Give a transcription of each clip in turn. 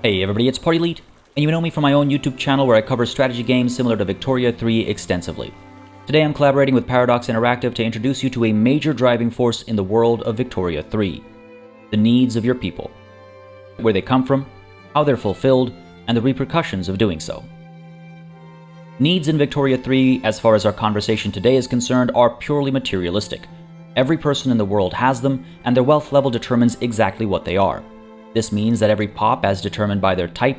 Hey everybody, it's PartyElite, and you know me from my own YouTube channel where I cover strategy games similar to Victoria 3 extensively. Today I'm collaborating with Paradox Interactive to introduce you to a major driving force in the world of Victoria 3. The needs of your people. Where they come from, how they're fulfilled, and the repercussions of doing so. Needs in Victoria 3, as far as our conversation today is concerned, are purely materialistic. Every person in the world has them, and their wealth level determines exactly what they are. This means that every pop, as determined by their type,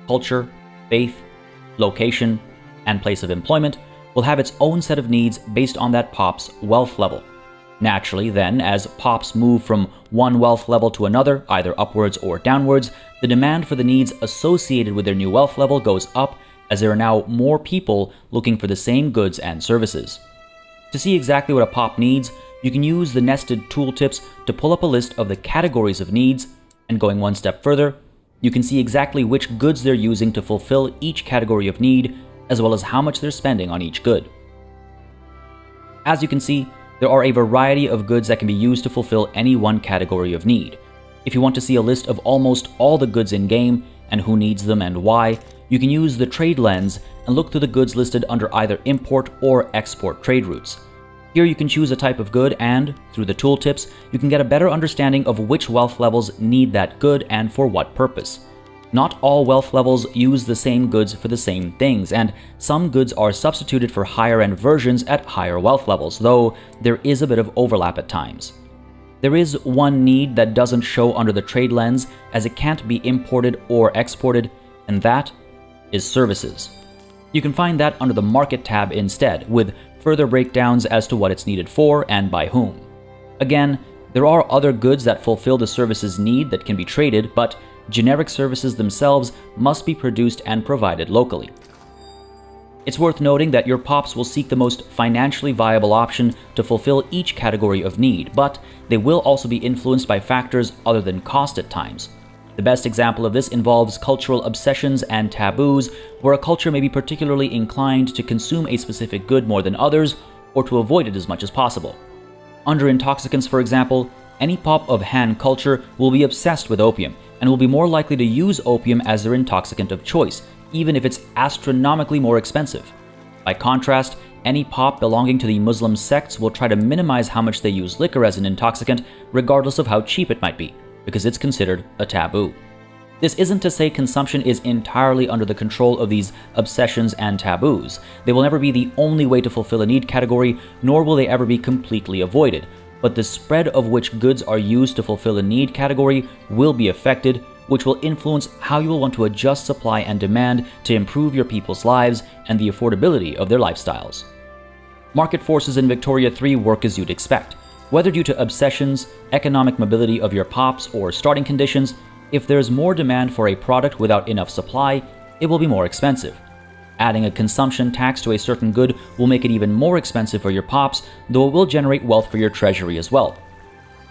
culture, faith, location, and place of employment, will have its own set of needs based on that pop's wealth level. Naturally, then, as pops move from one wealth level to another, either upwards or downwards, the demand for the needs associated with their new wealth level goes up, as there are now more people looking for the same goods and services. To see exactly what a pop needs, you can use the nested tooltips to pull up a list of the categories of needs, and going one step further, you can see exactly which goods they're using to fulfill each category of need, as well as how much they're spending on each good. As you can see, there are a variety of goods that can be used to fulfill any one category of need. If you want to see a list of almost all the goods in-game, and who needs them and why, you can use the trade lens and look through the goods listed under either import or export trade routes. Here you can choose a type of good and, through the tooltips, you can get a better understanding of which wealth levels need that good and for what purpose. Not all wealth levels use the same goods for the same things, and some goods are substituted for higher-end versions at higher wealth levels, though there is a bit of overlap at times. There is one need that doesn't show under the trade lens, as it can't be imported or exported, and that is services. You can find that under the Market tab instead, with further breakdowns as to what it's needed for and by whom. Again, there are other goods that fulfill the services need that can be traded, but generic services themselves must be produced and provided locally. It's worth noting that your pops will seek the most financially viable option to fulfill each category of need, but they will also be influenced by factors other than cost at times. The best example of this involves cultural obsessions and taboos, where a culture may be particularly inclined to consume a specific good more than others, or to avoid it as much as possible. Under intoxicants, for example, any pop of Han culture will be obsessed with opium, and will be more likely to use opium as their intoxicant of choice, even if it's astronomically more expensive. By contrast, any pop belonging to the Muslim sects will try to minimize how much they use liquor as an intoxicant, regardless of how cheap it might be, because it's considered a taboo. This isn't to say consumption is entirely under the control of these obsessions and taboos. They will never be the only way to fulfill a need category, nor will they ever be completely avoided. But the spread of which goods are used to fulfill a need category will be affected, which will influence how you will want to adjust supply and demand to improve your people's lives and the affordability of their lifestyles. Market forces in Victoria 3 work as you'd expect. Whether due to obsessions, economic mobility of your pops, or starting conditions, if there's more demand for a product without enough supply, it will be more expensive. Adding a consumption tax to a certain good will make it even more expensive for your pops, though it will generate wealth for your treasury as well.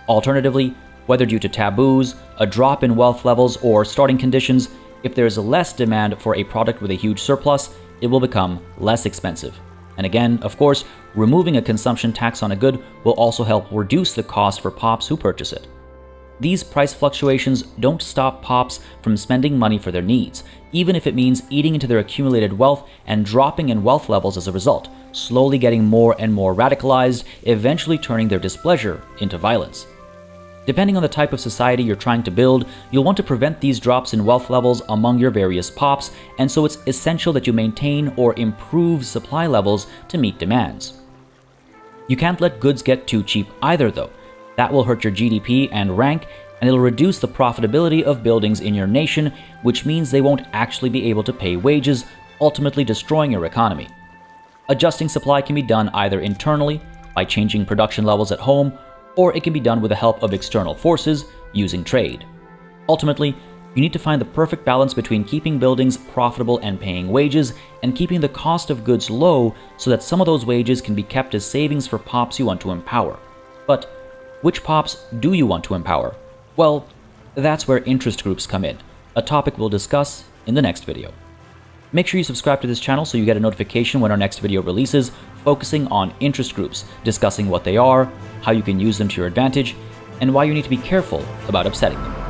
Alternatively, whether due to taboos, a drop in wealth levels, or starting conditions, if there is less demand for a product with a huge surplus, it will become less expensive. And again, of course, removing a consumption tax on a good will also help reduce the cost for pops who purchase it. These price fluctuations don't stop pops from spending money for their needs, even if it means eating into their accumulated wealth and dropping in wealth levels as a result, slowly getting more and more radicalized, eventually turning their displeasure into violence. Depending on the type of society you're trying to build, you'll want to prevent these drops in wealth levels among your various pops, and so it's essential that you maintain or improve supply levels to meet demands. You can't let goods get too cheap either, though. That will hurt your GDP and rank, and it'll reduce the profitability of buildings in your nation, which means they won't actually be able to pay wages, ultimately destroying your economy. Adjusting supply can be done either internally, by changing production levels at home, or it can be done with the help of external forces, using trade. Ultimately, you need to find the perfect balance between keeping buildings profitable and paying wages, and keeping the cost of goods low so that some of those wages can be kept as savings for pops you want to empower. But which pops do you want to empower? Well, that's where interest groups come in, a topic we'll discuss in the next video. Make sure you subscribe to this channel so you get a notification when our next video releases, focusing on interest groups, discussing what they are, how you can use them to your advantage, and why you need to be careful about upsetting them.